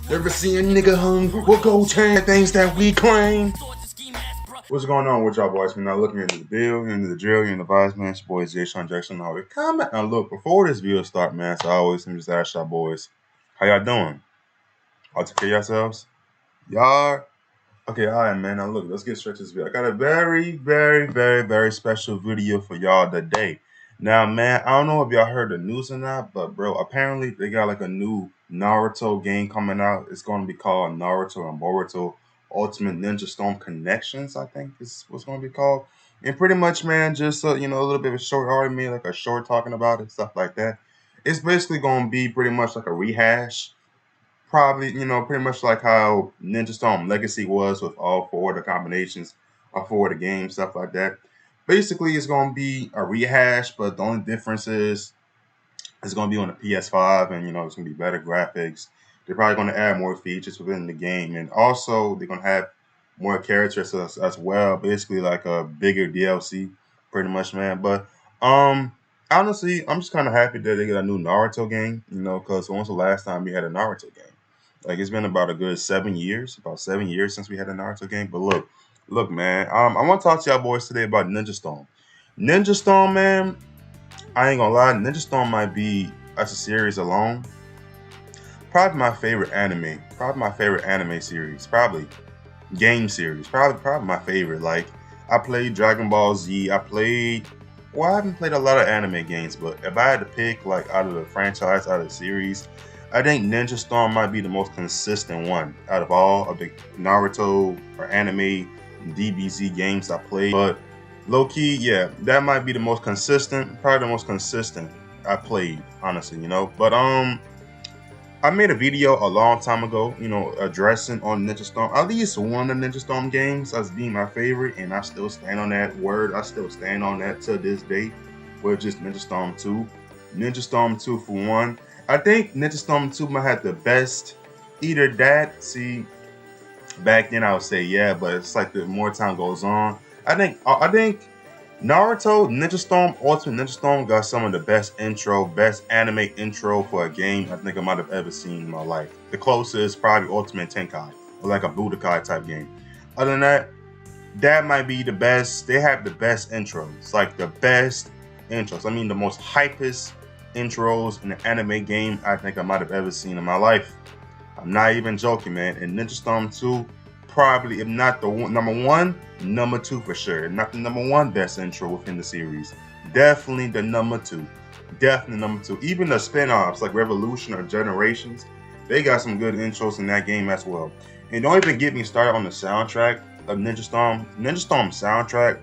Never see a nigga hung with gold chain things that we claim. What's going on with y'all boys? Man, now looking into the bill, into the drill, into the vibes, man. It's your boys, Jay Sean Jackson. How they comment? Now look, before this video start, man, so I always let me just ask y'all boys, how y'all doing? All take care of yourselves? Y'all? Okay, alright, man. Now look, let's get straight to this video. I got a very special video for y'all today. Now, man, I don't know if y'all heard the news or not, but bro, apparently they got like a new Naruto game coming out. It's going to be called Naruto and Boruto Ultimate Ninja Storm Connections, I think is what's going to be called. And pretty much, man, just a little bit of a short article, like a short talking about it, stuff like that. It's basically going to be pretty much like a rehash. Probably, pretty much like how Ninja Storm Legacy was with all four of the combinations, all four of the games, stuff like that. Basically, it's going to be a rehash, but the only difference is it's going to be on the PS5, and it's going to be better graphics. They're probably going to add more features within the game, and also they're going to have more characters as well. Basically, like a bigger DLC, pretty much, man. But honestly, I'm just kind of happy that they get a new Naruto game. Because when was the last time we had a Naruto game? Like, it's been about a good 7 years, about 7 years since we had a Naruto game. But look, man, I want to talk to y'all boys today about Ninja Storm. Ninja Storm, man, I ain't gonna lie, Ninja Storm might be, as a series alone, probably my favorite anime. Probably my favorite anime series. Probably game series. Probably my favorite. Like, I played Dragon Ball Z. I haven't played a lot of anime games, but if I had to pick, like, out of the franchise, out of the series, I think Ninja Storm might be the most consistent one out of all of the Naruto or anime DBZ games I played. But low key, yeah, that might be the most consistent, probably the most consistent I played, honestly, But I made a video a long time ago, addressing on Ninja Storm, at least one of the Ninja Storm games as being my favorite, and I still stand on that word. I still stand on that to this day, with just Ninja Storm 2. Ninja Storm 2 for one. I think Ninja Storm 2 might have the best, either that, see, back then I would say yeah, but it's like the more time goes on. I think Naruto, Ninja Storm, Ultimate Ninja Storm got some of the best anime intro for a game I think I might have ever seen in my life. The closest is probably Ultimate Tenkai, or like a Budokai type game. Other than that, that might be the best. They have the best intros, like the best intros. I mean, the most hypest intros in an anime game I think I might have ever seen in my life. I'm not even joking, man. And Ninja Storm 2, probably, if not the number one, number two for sure. Not the number one best intro within the series. Definitely the number two. Definitely number two. Even the spin-offs like Revolution or Generations, they got some good intros in that game as well. And don't even get me started on the soundtrack of Ninja Storm. Ninja Storm soundtrack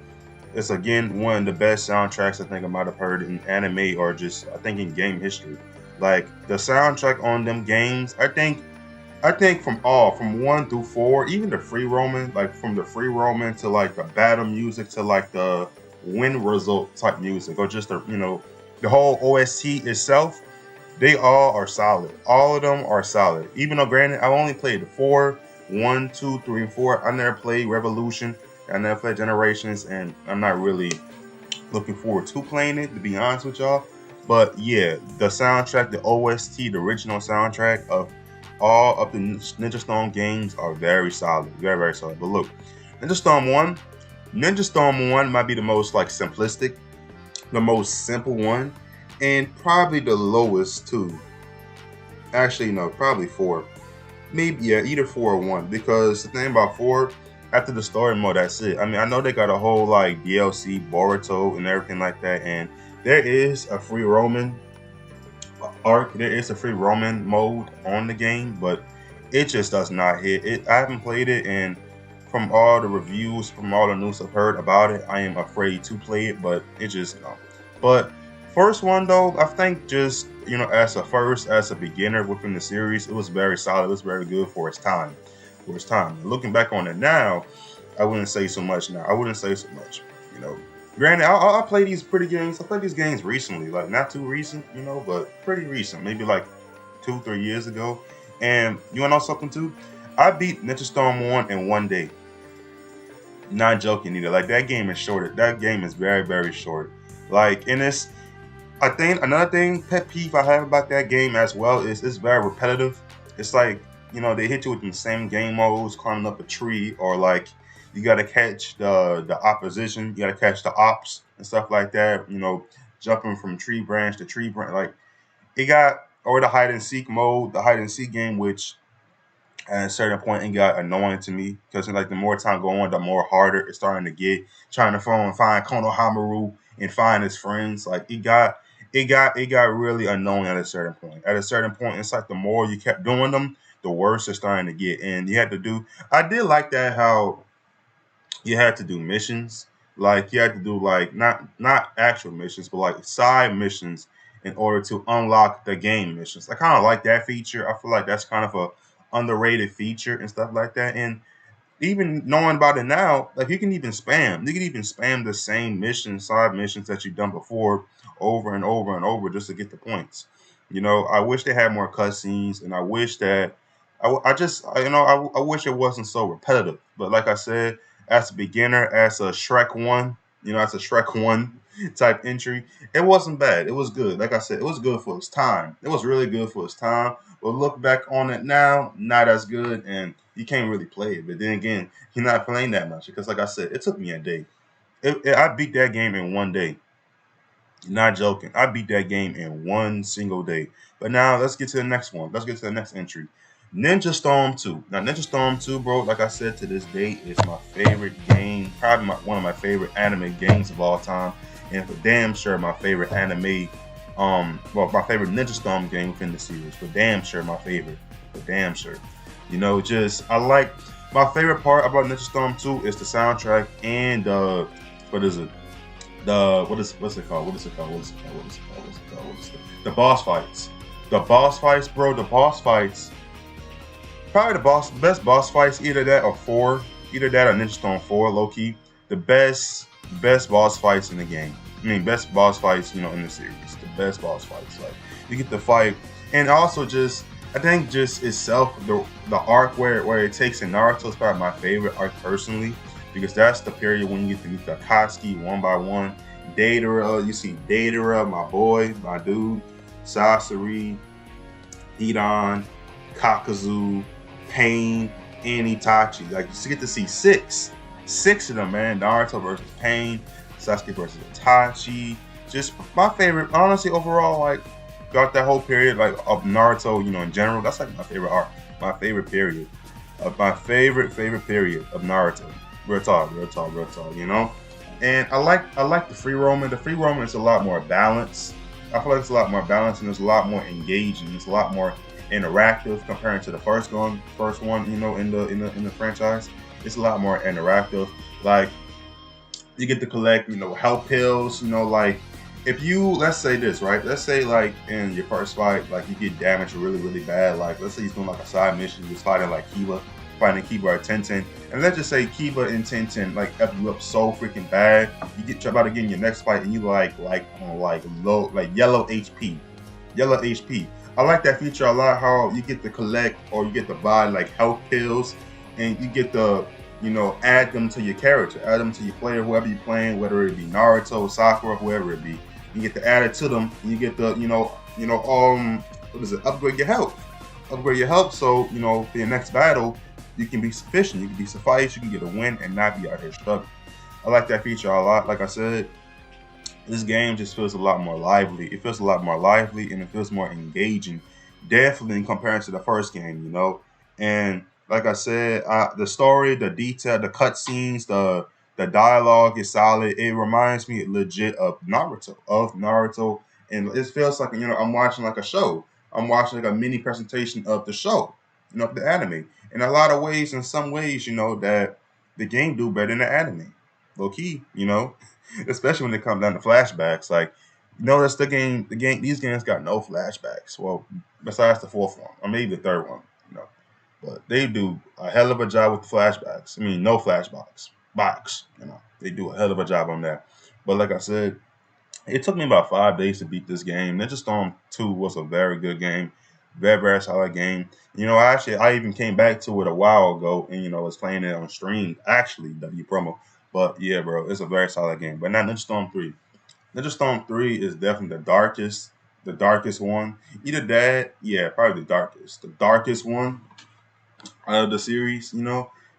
is, again, one of the best soundtracks I think I might have heard in anime or just, I think, in game history. Like, the soundtrack on them games, I think from 1 through 4, even the free roaming, like from the free roaming to like the battle music to like the win result type music, or just the whole OST itself, they all are solid. All of them are solid. Even though, granted, I've only played the 4, 1, 2, 3, and 4. I never played Revolution. I never played Generations, and I'm not really looking forward to playing it, to be honest with y'all. But yeah, the soundtrack, the OST, the original soundtrack of all of the Ninja Storm games are very solid, very solid. But look, Ninja Storm 1 might be the most like simplistic, the most simple one, and probably the lowest too. Actually, no, probably 4. Maybe, yeah, either 4 or 1. Because the thing about 4, after the story mode, that's it. I mean, I know they got a whole like DLC, Boruto, and everything like that, and there is a free roaming arc. There is a free roaming mode on the game, but it just does not hit it. I haven't played it, and from all the reviews, from all the news I've heard about it, I am afraid to play it, but it just no. But first one though, I think just as a beginner within the series, it was very solid. It was very good for its time. Looking back on it now, I wouldn't say so much Granted, I play these pretty games. I played these games recently, like not too recent, but pretty recent, maybe like 2-3 years ago. And you wanna know something too? I beat Ninja Storm 1 in 1 day. Not joking either. Like, that game is short. That game is very short. Like, and it's, I think another thing, pet peeve I have about that game as well is it's very repetitive. It's like they hit you with the same game modes, climbing up a tree, or like you gotta catch the opposition, you gotta catch the ops and stuff like that. Jumping from tree branch to tree branch, like it got or the hide and seek mode, the hide and seek game, which at a certain point it got annoying to me because like the more time go on, the more harder it's starting to get. Trying to find Konohamaru and find his friends, like it got really annoying at a certain point. At a certain point, it's like the more you kept doing them, the worse it's starting to get. And you had to do. I did like that how you had to do missions. Like you had to do like not actual missions, but like side missions in order to unlock the game missions. I kind of like that feature. I feel like that's kind of a underrated feature and stuff like that. And even knowing about it now, like you can even spam. You can even spam the same missions, side missions that you've done before, over and over and over, just to get the points. I wish they had more cutscenes, and I wish that I just, I wish it wasn't so repetitive. But like I said, as a beginner, as a Shrek one, as a Shrek one type entry, it wasn't bad. It was good. Like I said, it was good for its time. It was really good for its time. But look back on it now, not as good, and you can't really play it. But then again, you're not playing that much because, like I said, it took me a day. I beat that game in one day. Not joking. I beat that game in one single day. But now let's get to the next one. Let's get to the next entry. Ninja Storm 2. Now, Ninja Storm 2, bro, like I said, to this day, is my favorite game. Probably one of my favorite anime games of all time. And for damn sure, my favorite anime, my favorite Ninja Storm game within the series. For damn sure, my favorite. For damn sure. I like, my favorite part about Ninja Storm 2 is the soundtrack and, what is it? What's it called? The boss fights. The boss fights, bro. The boss fights. Probably the best boss fights. Either that or four. Either that or Ninja Storm 4. Low key, the best boss fights in the game. I mean, best boss fights. In the series. The best boss fights. Like you get the fight, and also just I think just itself the arc where it takes in Naruto is probably my favorite arc personally, because that's the period when you get to meet the Akatsuki one by one. Datara, you see Datara, my boy, my dude, Sasori, Hidan, Kakazu, Pain, and Itachi. Like you get to see six of them, man. Naruto versus Pain, Sasuke versus Itachi. Just my favorite, honestly, overall, like throughout that whole period, like of Naruto, in general, that's like my favorite arc, my favorite period, my favorite period of Naruto. Real talk, And I like the free roaming. The free roaming is a lot more balanced. I feel like it's a lot more balanced and it's a lot more engaging. It's a lot more interactive compared to the first one, in the franchise. It's a lot more interactive. Like you get to collect, health pills, like if you, let's say this, right? Let's say like in your first fight, like you get damaged really, really bad. Like let's say he's doing like a side mission, he's fighting like fighting Kiba or Tenten. And let's just say Kiba and Tenten like F you up so freaking bad. You get about to get in your next fight and you like low, like yellow HP. Yellow HP. I like that feature a lot, how you get to collect or you get to buy like health pills and you get to, add them to your character, add them to your player, whoever you're playing, whether it be Naruto, Sakura, whoever it be. You get to add it to them. And you get to, upgrade your health. Upgrade your health so, for your next battle, you can be sufficient, you can be suffice, you can get a win and not be out here struggling. I like that feature a lot. Like I said, this game just feels a lot more lively. It feels a lot more lively and it feels more engaging, definitely in comparison to the first game, And like I said, the story, the detail, the cutscenes, the dialogue is solid. It reminds me legit of Naruto, and it feels like I'm watching like a show. I'm watching like a mini presentation of the show, the anime. In a lot of ways, in some ways, that the game do better than the anime. Low key, especially when it comes down to flashbacks. Like, notice these games got no flashbacks. Well, besides the fourth one, or maybe the third one, But they do a hell of a job with the flashbacks. I mean, no flashbacks. They do a hell of a job on that. But like I said, it took me about 5 days to beat this game. Ninja Storm 2 was a very good game. Very, very solid game. I even came back to it a while ago and, was playing it on stream. Actually, W promo. But yeah, bro, it's a very solid game. But now Ninja Storm 3. Ninja Storm 3 is definitely the darkest one. Either that, yeah, probably the darkest one. out of the series,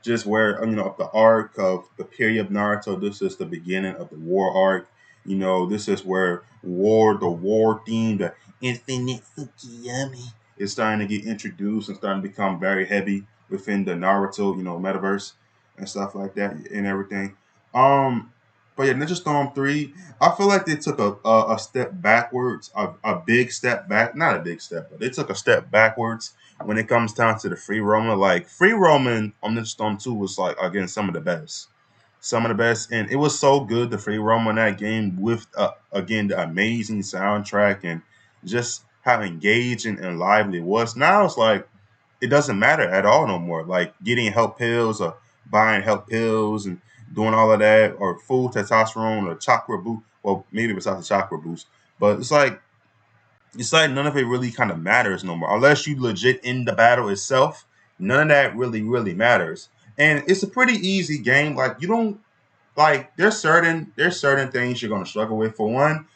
just where of the arc of the period of Naruto. This is the beginning of the war arc. This is where the war theme, the infinite Tsukiyami, is starting to get introduced and starting to become very heavy within the Naruto, metaverse and stuff like that and everything. Um, but yeah, Ninja Storm 3, I feel like they took a step backwards, a big step back, not a big step, but they took a step backwards when it comes down to the free roaming. Like free roaming on Ninja Storm 2 was like again some of the best. Some of the best, and it was so good the free roam on that game with again the amazing soundtrack and just how engaging and lively it was. Now it's like it doesn't matter at all no more. Like getting help pills or buying help pills and doing all of that, or full testosterone or chakra boost. Well, maybe besides the chakra boost, but it's like none of it really kind of matters no more. Unless you legit in the battle itself, none of that really matters. And it's a pretty easy game. Like you don't like there's certain things you're gonna struggle with. For one,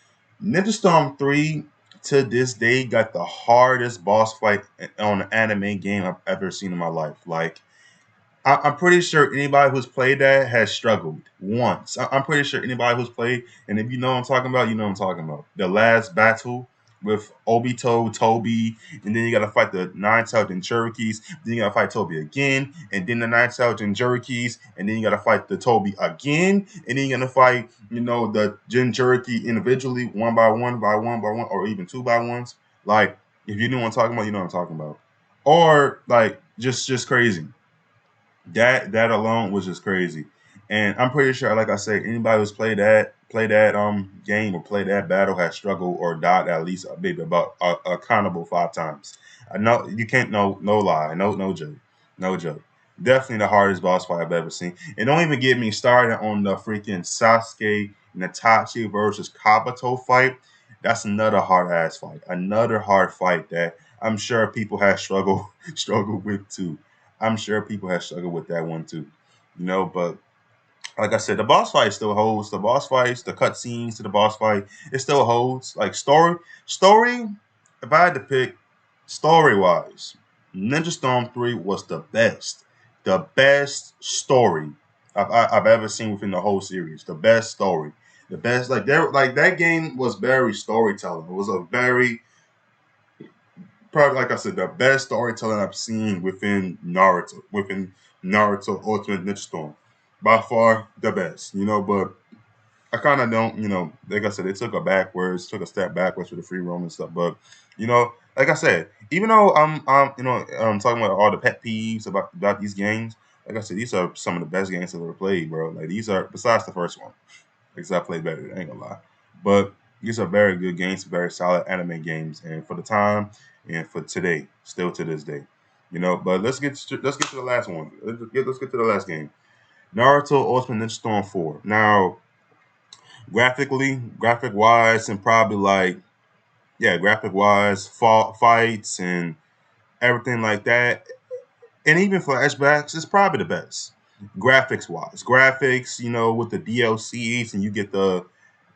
Ninja Storm 3 to this day got the hardest boss fight on an anime game I've ever seen in my life. Like I'm pretty sure anybody who's played that has struggled once. I'm pretty sure anybody who's played, and if you know what I'm talking about, you know what I'm talking about. The last battle with Obito, Toby, and then you gotta fight the nine-tailed Jinchurikis, then you gotta fight Toby again, and then the nine-tailed Jinchurikis, and then you gotta fight the Toby again, and then you're gonna fight, the Jinchuriki individually, one by one, or even two by ones. Like, if you know what I'm talking about, you know what I'm talking about. Or like just crazy. That alone was just crazy. And I'm pretty sure, like I said, anybody who's played that game or played that battle has struggled or died at least maybe about accountable 5 times. I know you can't, no lie, no joke, no joke. Definitely the hardest boss fight I've ever seen. And don't even get me started on the freaking Sasuke Natachi versus Kabuto fight. That's another hard ass fight. Another hard fight that I'm sure people have struggled with too. I'm sure people have struggled with that one too. But like I said, the boss fight still holds. The boss fights, the cutscenes to the boss fight, it still holds. Like story. If I had to pick, story wise, Ninja Storm 3 was the best story I've ever seen within the whole series. The best story, the best. Like that game was very storytelling. It was a very probably, like I said, the best storytelling I've seen within Naruto Ultimate Ninja Storm. By far the best, but I kind of don't, like I said, they took a step backwards with the free roam and stuff. But, like I said, even though I'm talking about all the pet peeves about these games, like I said, these are some of the best games I've ever played, bro. Like these are, besides the first one, because I played better. I ain't gonna lie, but these are very good games, very solid anime games, and for the time and for today, still to this day, But let's get to the last one. Let's get to the last game, Naruto Ultimate Ninja Storm 4. Now, graphic wise, and probably like graphic wise, fights and everything like that, and even flashbacks, it's probably the best. Graphics, with the DLCs, and you get the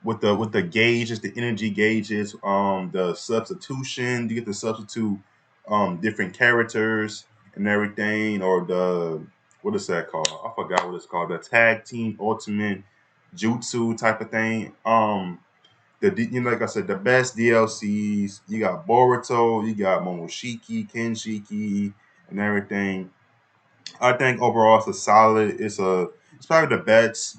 with the gauges, the energy gauges, the substitution, you get to substitute different characters and everything, or the what is that called? I forgot what it's called. The tag team ultimate jutsu type of thing. Like I said, the best DLCs. You got Boruto, you got Momoshiki, Kenshiki, and everything. I think overall it's a solid. It's probably the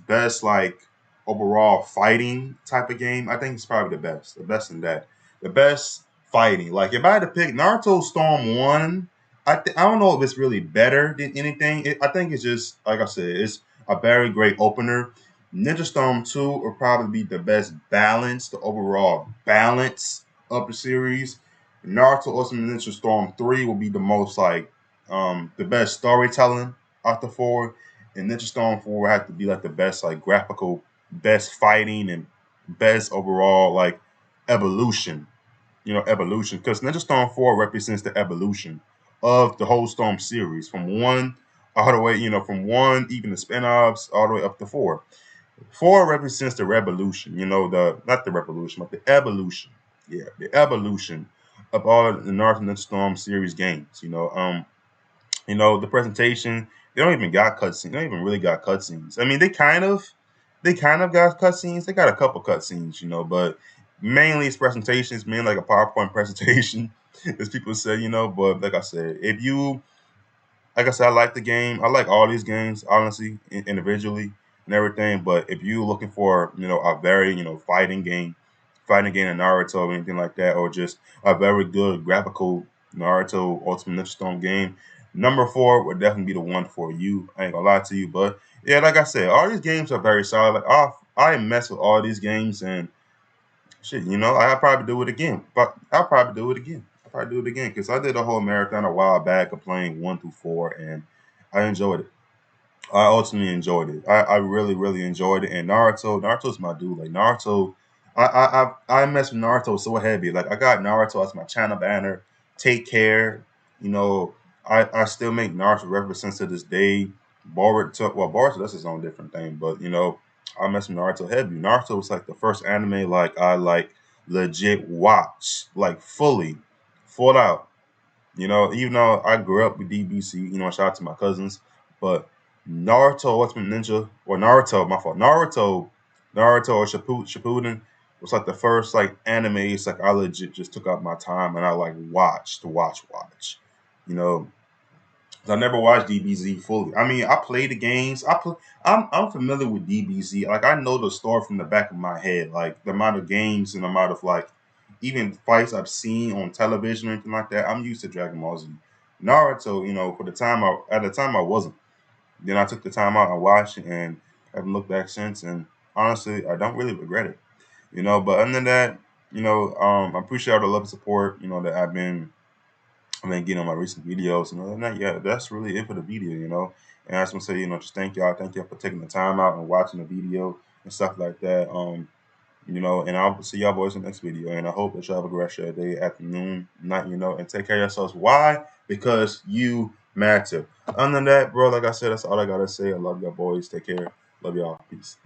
best like overall fighting type of game. I think it's probably the best in that, the best fighting. Like if I had to pick Naruto Storm 1, I don't know if it's really better than anything. I think it's just like I said, it's a very great opener. Ninja Storm 2 will probably be the best balance, the overall balance of the series. Naruto Ultimate Ninja Storm 3 will be the most like the best storytelling out the four, and Ninja Storm 4 have to be like the best like graphical, best fighting, and best overall like evolution. Evolution, because Ninja Storm 4 represents the evolution of the whole Storm series from one all the way, from one even the spin-offs all the way up to four. Four represents the revolution, the not the revolution, but the evolution. Yeah, the evolution of all the Naruto Ninja Storm series games. You know, the presentation, they don't even got cutscenes. They don't even really got cutscenes. I mean, they kind of got cutscenes. They got a couple cutscenes, you know, but mainly it's presentations, mainly like a PowerPoint presentation, as people say, you know. But like I said, if you like I said, I like the game. I like all these games, honestly, individually and everything. But if you're looking for, you know, a very, you know, fighting game in Naruto or anything like that, or just a very good graphical Naruto Ultimate Ninja Storm game, number 4 would definitely be the one for you. I ain't gonna lie to you, but yeah, like I said, all these games are very solid. Like I mess with all these games and shit, you know, I'll probably do it again. But I'll probably do it again. I'll probably do it again because I did a whole marathon a while back of playing 1 through 4, and I enjoyed it. I ultimately enjoyed it. I really, really enjoyed it. And Naruto's my dude. Like Naruto, I mess with Naruto so heavy. Like I got Naruto as my channel banner. Take care. You know, I still make Naruto references to this day. Boruto, that's his own different thing. But you know, I mess with Naruto heavy. Naruto was like the first anime like I like legit watch like fully, full out. You know, even though I grew up with DBC, you know, shout out to my cousins, but Naruto Ultimate Ninja or Naruto, my fault, Naruto or Shippuden was like the first like animes like I legit just took out my time and I like watch. You know, I never watched DBZ fully. I mean, I play the games. I'm familiar with DBZ. Like I know the story from the back of my head. Like the amount of games and the amount of like even fights I've seen on television or anything like that. I'm used to Dragon Ball Z. Naruto, you know, at the time I wasn't. Then I took the time out and watched it and haven't looked back since. And honestly, I don't really regret it. You know, but other than that, you know, I appreciate all the love and support. You know that I've been getting on my recent videos, and other than that, yeah, that's really it for the video, you know. And I just want to say, you know, just thank y'all for taking the time out and watching the video and stuff like that. You know, and I'll see y'all boys in the next video. And I hope that y'all have a great rest of your day, afternoon, night, you know, and take care of yourselves. Why? Because you matter. Other than that, bro, like I said, that's all I gotta say. I love y'all boys. Take care. Love y'all. Peace.